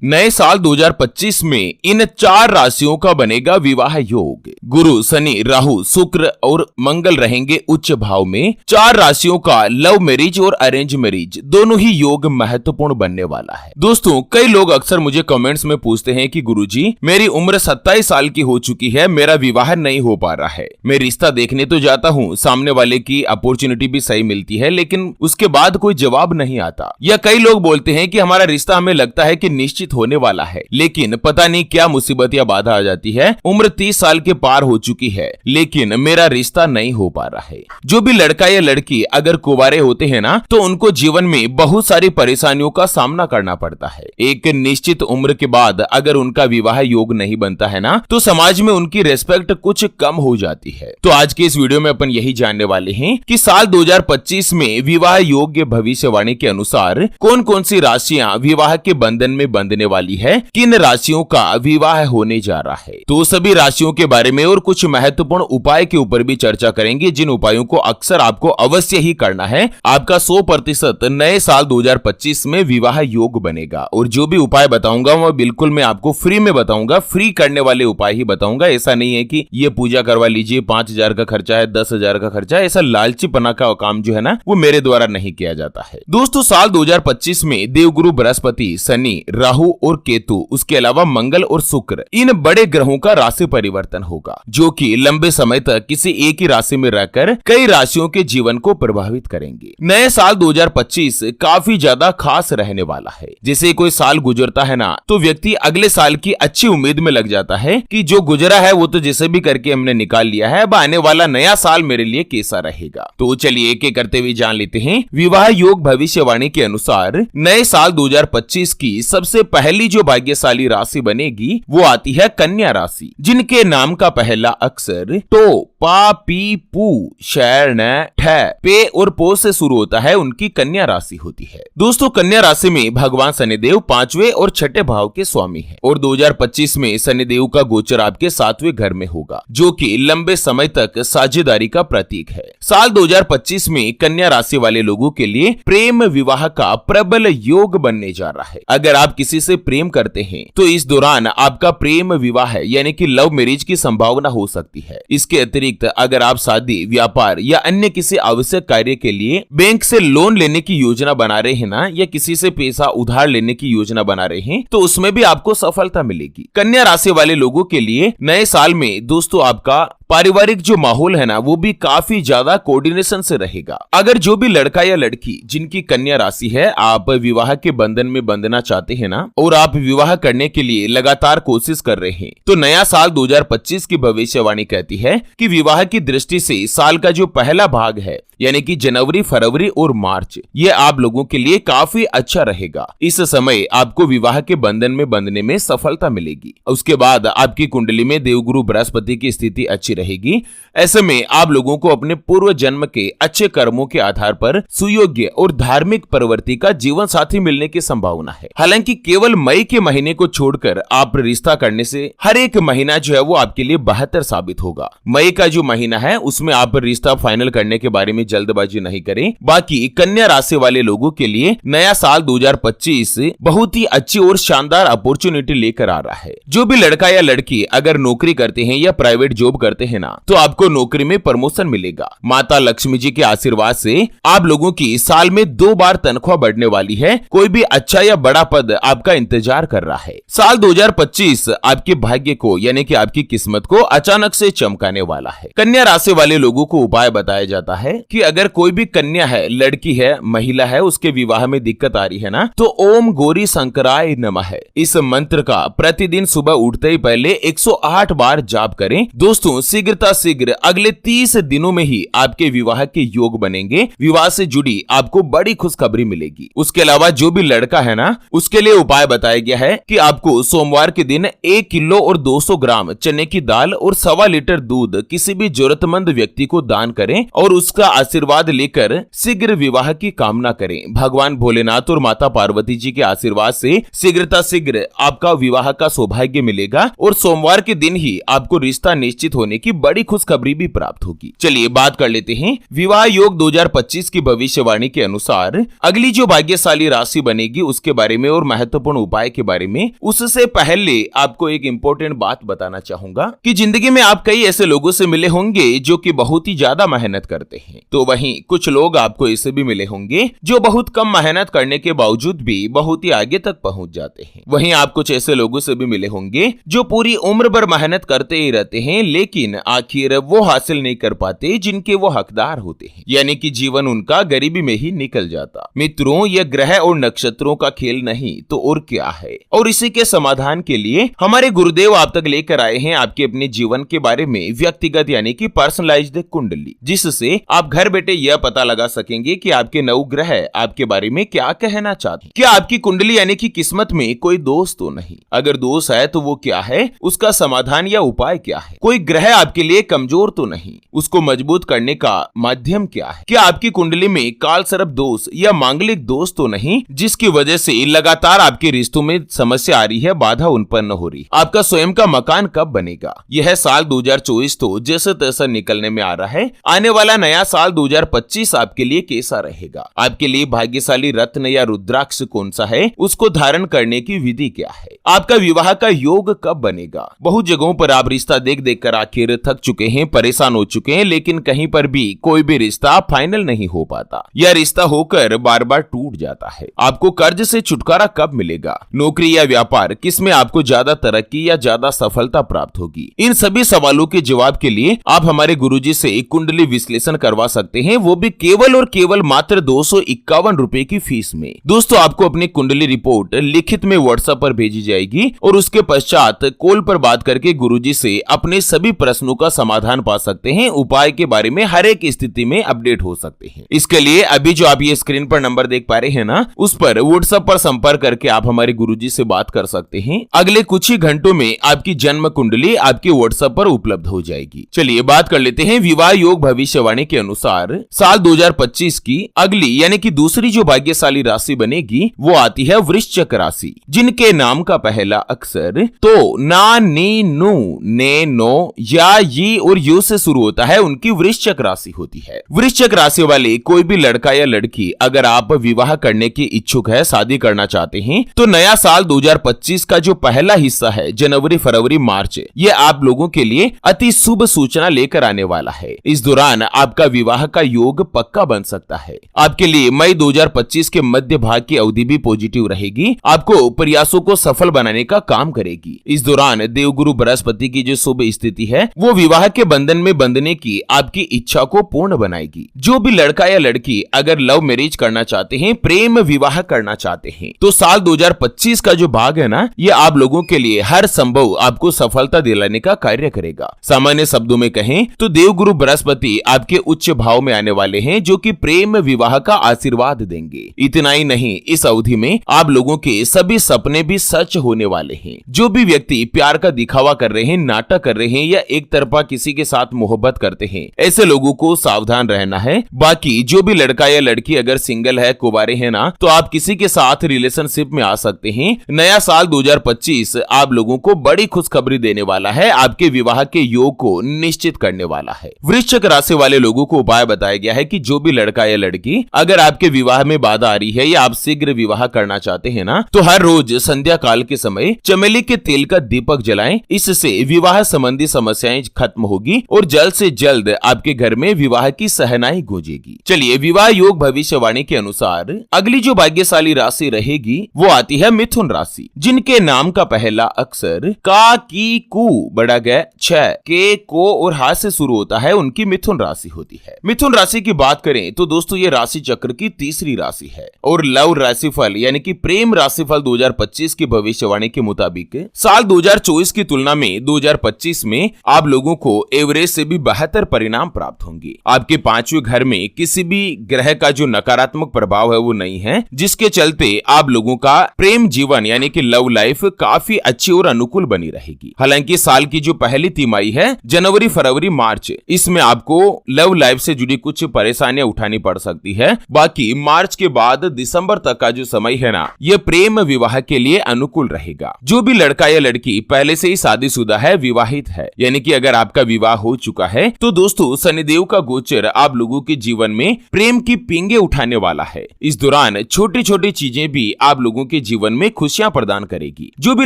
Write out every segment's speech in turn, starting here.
नए साल 2025 में इन 4 राशियों का बनेगा विवाह योग। गुरु, शनि, राहु, शुक्र और मंगल रहेंगे उच्च भाव में। 4 राशियों का लव मैरिज और अरेंज मैरिज दोनों ही योग महत्वपूर्ण बनने वाला है। दोस्तों, कई लोग अक्सर मुझे कमेंट्स में पूछते हैं कि गुरुजी, मेरी उम्र 27 साल की हो चुकी है, मेरा विवाह नहीं हो पा रहा है। मैं रिश्ता देखने तो जाता हूँ, सामने वाले की अपॉर्चुनिटी भी सही मिलती है, लेकिन उसके बाद कोई जवाब नहीं आता। या कई लोग बोलते हैं कि हमारा रिश्ता हमें लगता है कि निश्चित होने वाला है, लेकिन पता नहीं क्या मुसीबत या बाधा आ जाती है। उम्र 30 साल के पार हो चुकी है, लेकिन मेरा रिश्ता नहीं हो पा रहा है। जो भी लड़का या लड़की अगर कुंवारे होते हैं ना, तो उनको जीवन में बहुत सारी परेशानियों का सामना करना पड़ता है। एक निश्चित उम्र के बाद अगर उनका विवाह योग नहीं बनता है ना, तो समाज में उनकी रेस्पेक्ट कुछ कम हो जाती है। तो आज के इस वीडियो में अपन यही जानने वाले हैं कि साल 2025 में विवाह योग्य भविष्यवाणी के अनुसार कौन कौन सी राशियां विवाह के बंधन में बंधने वाली है, किन राशियों का विवाह होने जा रहा है। तो सभी राशियों के बारे में और कुछ महत्वपूर्ण उपाय के ऊपर भी चर्चा करेंगे, जिन उपायों को अक्सर आपको अवश्य ही करना है। आपका 100% नए साल 2025 में विवाह योग बनेगा। और जो भी उपाय बताऊंगा वह बिल्कुल मैं आपको फ्री में बताऊंगा, फ्री करने वाले उपाय ही बताऊंगा। ऐसा नहीं है कि ये पूजा करवा लीजिए, 5,000 का खर्चा है, 10,000 का खर्चा है, ऐसा लालचीपना का काम जो है ना, वो मेरे द्वारा नहीं किया जाता है। दोस्तों, साल 2025 में देवगुरु बृहस्पति, शनि, राहु और केतु, उसके अलावा मंगल और शुक्र, इन बड़े ग्रहों का राशि परिवर्तन होगा, जो कि लंबे समय तक किसी एक ही राशि में रहकर कई राशियों के जीवन को प्रभावित करेंगे। नए साल 2025 काफी ज्यादा खास रहने वाला है। जैसे कोई साल गुजरता है ना, तो व्यक्ति अगले साल की अच्छी उम्मीद में लग जाता है कि जो गुजरा है वो तो जैसे भी करके हमने निकाल लिया है, अब आने वाला नया साल मेरे लिए कैसा रहेगा। तो चलिए एक एक करते हुए जान लेते हैं। विवाह योग भविष्यवाणी के अनुसार नए साल 2025 की सबसे पहली जो भाग्यशाली राशि बनेगी वो आती है कन्या राशि, जिनके नाम का पहला अक्षर तो, पा, पी, पू, शैर, न, ठ, पे और पो से शुरू होता है, उनकी कन्या राशि होती है। दोस्तों, कन्या राशि में भगवान शनिदेव 5वें और 6ठे भाव के स्वामी हैं और 2025 में शनिदेव का गोचर आपके 7वें घर में होगा, जो कि लंबे समय तक साझेदारी का प्रतीक है। साल 2025 में कन्या राशि वाले लोगों के लिए प्रेम विवाह का प्रबल योग बनने जा रहा है। अगर आप किसी से प्रेम करते हैं तो इस दौरान आपका प्रेम विवाह यानी कि लव मैरिज की संभावना हो सकती है। इसके अतिरिक्त अगर आप शादी, व्यापार या अन्य किसी आवश्यक कार्य के लिए बैंक से लोन लेने की योजना बना रहे हैं ना, या किसी से पैसा उधार लेने की योजना बना रहे हैं, तो उसमें भी आपको सफलता मिलेगी। कन्या राशि वाले लोगों के लिए नए साल में दोस्तों आपका पारिवारिक जो माहौल है ना, वो भी काफी ज्यादा कोऑर्डिनेशन से रहेगा। अगर जो भी लड़का या लड़की जिनकी कन्या राशि है, आप विवाह के बंधन में बंधना चाहते हैं ना, और आप विवाह करने के लिए लगातार कोशिश कर रहे हैं, तो नया साल 2025 की भविष्यवाणी कहती है कि विवाह की दृष्टि से साल का जो पहला भाग है, यानी कि जनवरी, फरवरी और मार्च, ये आप लोगों के लिए काफी अच्छा रहेगा। इस समय आपको विवाह के बंधन में बंधने में सफलता मिलेगी। उसके बाद आपकी कुंडली में देवगुरु बृहस्पति की स्थिति अच्छी रहेगी। ऐसे में आप लोगों को अपने पूर्व जन्म के अच्छे कर्मों के आधार पर सुयोग्य और धार्मिक प्रवृत्ति का जीवन साथी मिलने की संभावना है। हालांकि केवल मई के महीने को छोड़कर आप रिश्ता करने से हर एक महीना जो है वो आपके लिए बेहतर साबित होगा। मई का जो महीना है उसमें आप रिश्ता फाइनल करने के बारे में जल्दबाजी नहीं करें। बाकी कन्या राशि वाले लोगों के लिए नया साल 2025 बहुत ही अच्छी और शानदार अपॉर्चुनिटी लेकर आ रहा है। जो भी लड़का या लड़की अगर नौकरी करते हैं या प्राइवेट जॉब करते हैं ना, तो आपको नौकरी में प्रमोशन मिलेगा। माता लक्ष्मी जी के आशीर्वाद से आप लोगों की साल में 2 बार तनख्वाह बढ़ने वाली है। कोई भी अच्छा या बड़ा पद आपका इंतजार कर रहा है। साल 2025 आपके भाग्य को यानी कि आपकी किस्मत को अचानक से चमकाने वाला है। कन्या राशि वाले लोगों को उपाय बताया जाता है कि अगर कोई भी कन्या है, लड़की है, महिला है, उसके विवाह में दिक्कत आ रही है ना, तो ओम गौरी शंकराय नमः इस मंत्र का प्रतिदिन सुबह उठते ही पहले 108 बार जाप करें। दोस्तों, शीघ्र अगले 30 दिनों में ही आपके विवाह के योग बनेंगे। विवाह से जुड़ी आपको बड़ी खुशखबरी मिलेगी। उसके अलावा जो भी लड़का है ना, उसके लिए उपाय बताया गया है कि आपको सोमवार के दिन 1 किलो और 200 ग्राम चने की दाल और 1.25 लीटर दूध किसी भी जरूरतमंद व्यक्ति को दान करें और उसका आशीर्वाद लेकर शीघ्र विवाह की कामना करें। भगवान भोलेनाथ और माता पार्वती जी के आशीर्वाद से शीघ्र आपका विवाह का सौभाग्य मिलेगा और सोमवार के दिन ही आपको रिश्ता निश्चित होने की बड़ी खुशखबरी भी प्राप्त होगी। चलिए बात कर लेते हैं विवाह योग 2025 की भविष्यवाणी के अनुसार अगली जो भाग्यशाली राशि बनेगी उसके बारे में और महत्वपूर्ण उपाय के बारे में। उससे पहले आपको एक इंपॉर्टेंट बात बताना चाहूंगा कि जिंदगी में आप कई ऐसे लोगों से मिले होंगे जो कि बहुत ही ज्यादा मेहनत करते हैं, तो वहीं कुछ लोग आपको ऐसे भी मिले होंगे जो बहुत कम मेहनत करने के बावजूद भी बहुत ही आगे तक पहुंच जाते हैं। वहीं आप कुछ ऐसे लोगों से भी मिले होंगे जो पूरी उम्र भर मेहनत करते ही रहते हैं लेकिन आखिर वो हासिल नहीं कर पाते जिनके वो हकदार होते हैं, यानी कि जीवन उनका गरीबी में ही निकल जाता। मित्रों, यह ग्रह और नक्षत्रों का खेल नहीं तो और क्या है, और इसी के समाधान के लिए हमारे गुरुदेव आप तक लेकर आए हैं आपके अपने जीवन के बारे में व्यक्तिगत यानी कि पर्सनलाइज्ड कुंडली, जिससे आप घर बैठे यह पता लगा सकेंगे कि आपके नवग्रह आपके बारे में क्या कहना चाहते हैं। क्या आपकी कुंडली यानी कि किस्मत में कोई दोष तो नहीं? अगर दोष है तो वो क्या है, उसका समाधान या उपाय क्या है? कोई ग्रह आपके लिए कमजोर तो नहीं, उसको मजबूत करने का माध्यम क्या है? क्या आपकी कुंडली में काल सर्प दोष या मांगलिक दोष तो नहीं जिसकी वजह से लगातार आपके रिश्तों में समस्या आ रही है, बाधा उत्पन्न हो रही? आपका स्वयं का मकान कब बनेगा? यह साल 2024 तो जैसे तैसा निकलने में आ रहा है। आने वाला नया साल 2025 आपके लिए कैसा रहेगा? आपके लिए भाग्यशाली रत्न या रुद्राक्ष कौन सा है? उसको धारण करने की विधि क्या है? आपका विवाह का योग कब बनेगा? बहुत जगहों पर आप रिश्ता देख देख कर आखिर थक चुके हैं, परेशान हो चुके हैं, लेकिन कहीं पर भी कोई भी रिश्ता फाइनल नहीं हो पाता। यह रिश्ता होकर बार बार टूट जाता है। आपको कर्ज से छुटकारा कब मिलेगा? नौकरी या व्यापार, किसमें आपको ज्यादा तरक्की या ज्यादा सफलता प्राप्त होगी? इन सभी सवालों के जवाब के लिए आप हमारे गुरुजी से एक कुंडली विश्लेषण करवा सकते हैं, वो भी केवल और केवल मात्र 251 रुपए की फीस में। दोस्तों, आपको अपनी कुंडली रिपोर्ट लिखित में व्हाट्सएप पर भेजी जाएगी और उसके पश्चात कॉल पर बात करके गुरुजी से अपने सभी प्रश्नों का समाधान पा सकते हैं। उपाय के बारे में हर एक स्थिति में अपडेट हो सकते हैं। इसके लिए अभी जो आप ये स्क्रीन पर नंबर देख पा रहे हैं ना, उस पर व्हाट्सएप पर संपर्क करके आप हमारे गुरुजी से बात कर सकते हैं। अगले कुछ ही घंटों में आपकी जन्म कुंडली आपके व्हाट्सएप पर उपलब्ध हो जाएगी। चलिए बात कर लेते हैं विवाह योग भविष्यवाणी के अनुसार साल 2025 की अगली यानी कि दूसरी जो भाग्यशाली राशि बनेगी वो आती है वृश्चिक राशि, जिनके नाम का पहला अक्षर तो ना, नी, नु, ने, नो या ये और यू से शुरू होता है, उनकी वृश्चिक राशि होती है। वृश्चिक राशि वाले कोई भी लड़का या लड़की अगर आप विवाह करने के इच्छुक है, शादी करना चाहते हैं, तो नया साल 2025 का जो पहला हिस्सा है जनवरी, फरवरी, मार्च, ये आप लोगों के लिए अति शुभ सूचना लेकर आने वाला है। इस दौरान आपका विवाह का योग पक्का बन सकता है। आपके लिए मई 2025 के मध्य भाग की अवधि भी पॉजिटिव रहेगी, आपको प्रयासों को सफल बनाने का काम करेगी। इस दौरान देवगुरु बृहस्पति की जो शुभ स्थिति है वो विवाह के बंधन में बंधने की आपकी इच्छा को पूर्ण बनाएगी। जो भी लड़का या लड़की अगर लव मैरिज करना चाहते हैं, प्रेम विवाह करना चाहते हैं, तो साल 2025 का जो भाग है ना, ये आप लोगों के लिए हर संभव आपको सफलता दिलाने का कार्य करेगा। सामान्य शब्दों में कहें तो देवगुरु बृहस्पति आपके उच्च भाव में आने वाले हैं, जो कि प्रेम विवाह का आशीर्वाद देंगे। इतना ही नहीं, इस अवधि में आप लोगों के सभी सपने भी सच होने वाले हैं। जो भी व्यक्ति प्यार का दिखावा कर रहे हैं, नाटक कर रहे हैं या एक तरफा किसी के साथ मोहब्बत करते हैं, ऐसे लोगों को सावधान रहना है। बाकी जो भी लड़का या लड़की अगर सिंगल है, कुंवारे हैं ना, तो आप किसी के साथ रिलेशनशिप में आ सकते हैं। नया साल 2025 आप लोगों को बड़ी खुशखबरी देने वाला है, आपके विवाह के योग को निश्चित करने वाला है। वृश्चिक राशि वाले लोगों को उपाय बताया गया है कि जो भी लड़का या लड़की अगर आपके विवाह में बाधा आ रही है या आप शीघ्र विवाह करना चाहते हैं ना, तो हर रोज संध्या काल के समय चमेली के तेल का दीपक जलाएं। इससे विवाह संबंधी समस्याएं खत्म होगी और जल्द से जल्द आपके घर में विवाह की सहनाई गूंजेगी। चलिए विवाह योग भविष्यवाणी के अनुसार अगली जो भाग्यशाली राशि रहेगी वो आती है मिथुन राशि, जिनके नाम का पहला अक्षर का, की, कु, बड़ा ग, छ, के, को और हा से शुरू होता है, उनकी मिथुन राशि होती है। मिथुन राशि की बात करें तो दोस्तों ये राशि चक्र की तीसरी राशि है और लव राशिफल यानी कि प्रेम राशिफल 2025 की भविष्यवाणी के मुताबिक साल 2024 की तुलना में 2025 में आप लोगों को एवरेज से भी बेहतर परिणाम प्राप्त होंगे। आपके पांचवें घर में किसी भी ग्रह का जो नकारात्मक प्रभाव है वो नहीं है, जिसके चलते आप लोगों का प्रेम जीवन यानी कि लव लाइफ काफी अच्छी और अनुकूल बनी रहेगी। हालांकि साल की जो पहली तिमाही है जनवरी, फरवरी, मार्च, इसमें आपको लव लाइफ से जुड़ी कुछ परेशानियां उठानी पड़ सकती है। बाकी मार्च के बाद दिसंबर तक का जो समय है ना, ये प्रेम विवाह के लिए अनुकूल रहेगा। जो भी लड़का या लड़की पहले से ही शादीशुदा है, विवाहित है, यानी कि अगर आपका विवाह हो चुका है, तो दोस्तों शनिदेव का गोचर आप लोगों के जीवन में प्रेम की पींगे उठाने वाला है। इस दौरान छोटी छोटी चीजें भी आप लोगों के जीवन में खुशियां प्रदान करेगी। जो भी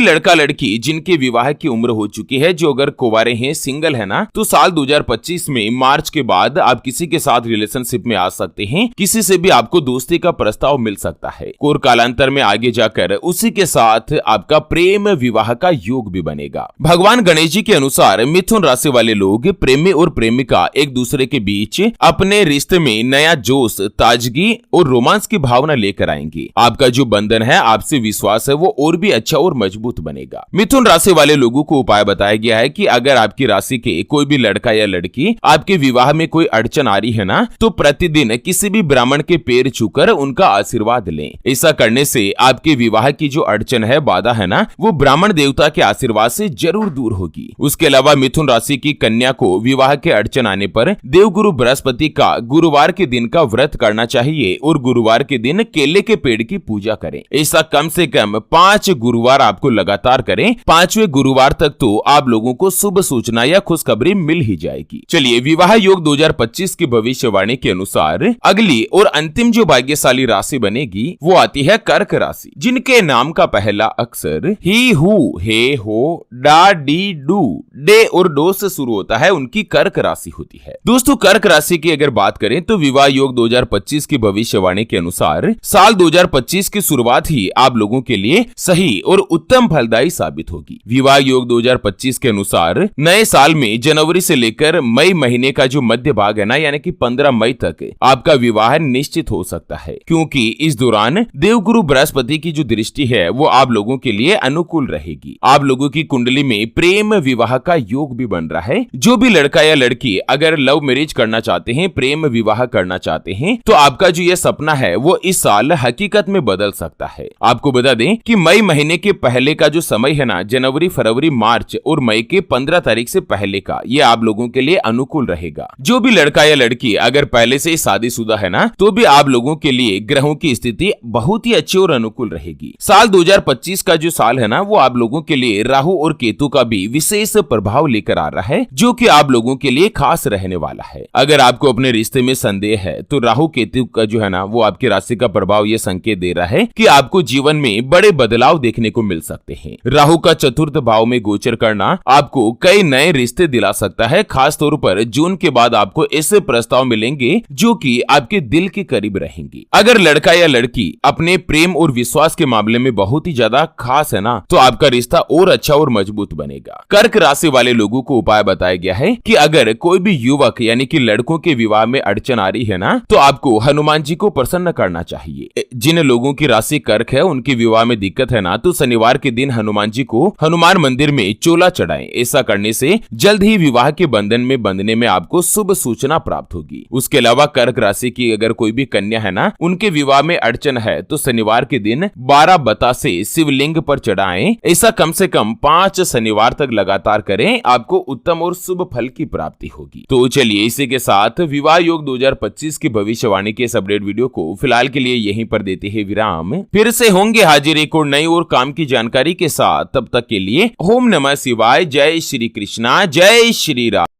लड़का लड़की जिनके विवाह की उम्र हो चुकी है, जो अगर कुंवारे हैं, सिंगल है ना, तो साल 2025 में मार्च के बाद आप किसी के साथ रिलेशनशिप में आ सकते हैं। किसी से भी आपको दोस्ती का प्रस्ताव मिल सकता है और कालांतर में आगे जाकर उसी के साथ आपका प्रेम विवाह का योग भी बनेगा। भगवान गणेश जी के अनुसार मिथुन राशि वाले लोग प्रेमी और प्रेमिका एक दूसरे के बीच अपने रिश्ते में नया जोश, ताजगी और रोमांस की भावना लेकर आएंगे। आपका जो बंधन है, आपसे विश्वास है, वो और भी अच्छा और मजबूत बनेगा। मिथुन राशि वाले लोगों को उपाय बताया गया है कि अगर आपकी राशि के कोई भी लड़का या लड़की आपके विवाह में कोई अड़चन आ रही है ना, तो प्रतिदिन किसी भी ब्राह्मण के पैर छूकर उनका आशीर्वाद लें। ऐसा करने से आपके विवाह की जो अड़चन है, बाधा है ना, वो ब्राह्मण देवता के आशीर्वाद से जरूर दूर होगी। उसके अलावा मिथुन राशि की कन्या को विवाह के अड़चन आने पर देवगुरु बृहस्पति का गुरुवार के दिन का व्रत करना चाहिए और गुरुवार के दिन केले के पेड़ की पूजा करें। ऐसा कम से कम 5 गुरुवार आपको लगातार करें। 5वें गुरुवार तक तो आप लोगों को शुभ सूचना या खुशखबरी मिल ही जाएगी। चलिए, विवाह योग 2025 की भविष्यवाणी के अनुसार अगली और अंतिम जो भाग्यशाली राशि बनेगी, वो आती है कर्क राशि, जिनके नाम का पहला अक्षर ही, हु, हे, हो, डा, डी, डू, डे और डो से शुरू होता है। उनकी कर्क राशि होती है। दोस्तों, कर्क राशि की अगर बात करें तो विवाह योग 2025 की भविष्यवाणी के अनुसार साल 2025 की शुरुआत ही आप लोगों के लिए सही और उत्तम फलदायी साबित होगी। विवाह योग 2025 के अनुसार नए साल में जनवरी से लेकर मई महीने का जो मध्य भाग है ना, यानी कि 15 मई तक आपका विवाह निश्चित हो सकता है, क्योंकि इस दौरान देवगुरु बृहस्पति की जो दृष्टि है वो आप लोगों के लिए अनुकूल रहेगी। आप लोगों की कुंडली में प्रेम विवाह का योग भी बन रहा है। जो भी लड़का या लड़की अगर लव मैरिज करना चाहते हैं, प्रेम विवाह करना चाहते हैं, तो आपका जो ये सपना है वो इस साल हकीकत में बदल सकता है। आपको बता दें कि मई महीने के पहले का जो समय है ना, जनवरी, फरवरी, मार्च और मई के 15 तारीख से पहले का, ये आप लोगों के लिए अनुकूल रहेगा। जो भी लड़का या लड़की अगर पहले से ही शादीशुदा है ना, तो भी आप लोगों के लिए ग्रहों की स्थिति बहुत ही अच्छी और अनुकूल रहेगी। साल 2025 का जो साल है ना, वो आप लोगों के लिए राहु और केतु का भी विशेष प्रभाव लेकर आ रहा है, जो कि आप लोगों के लिए खास रहने वाला है। अगर आपको अपने रिश्ते में संदेह है, तो राहु केतु का जो है ना, वो आपकी राशि का प्रभाव ये संकेत दे रहा है कि आपको जीवन में बड़े बदलाव देखने को मिल सकते हैं। राहु का चतुर्थ भाव में गोचर करना आपको कई नए रिश्ते दिला सकता है। खास तौर पर जून के बाद आपको ऐसे प्रस्ताव मिलेंगे जो कि आपके दिल के करीब रहेंगे। अगर लड़का या लड़की अपने प्रेम और विश्वास के मामले में बहुत ही ज्यादा खास है ना, तो आपका रिश्ता और अच्छा और मजबूत बनेगा। कर्क राशि वाले लोगों को उपाय बताया गया है कि अगर कोई भी युवक यानी कि लड़कों के विवाह में अड़चन आ रही है ना, तो आपको हनुमान जी को प्रसन्न करना चाहिए। जिन लोगों की राशि कर्क है, उनके विवाह में दिक्कत है ना, तो शनिवार के दिन हनुमान जी को हनुमान मंदिर में चोला चढ़ाएं। ऐसा करने से जल्द ही विवाह के बंधन में बंधने में आपको शुभ सूचना प्राप्त होगी। उसके अलावा कर्क राशि की अगर कोई भी कन्या है ना, उनके विवाह में अड़चन है, तो शनिवार के दिन 12 बतासे शिवलिंग पर चढ़ाएं। ऐसा कम से कम 5 शनिवार तक लगातार करें, आपको उत्तम और शुभ फल की प्राप्ति होगी। तो चलिए, इसी के साथ विवाह योग 2025 की भविष्यवाणी के इस अपडेट वीडियो को फिलहाल के लिए यहीं पर देते हैं विराम। फिर से होंगे हाजिर एक और नई और काम की जानकारी के साथ। तब तक के लिए ओम नमः शिवाय। जय श्री कृष्णा, जय श्री राम।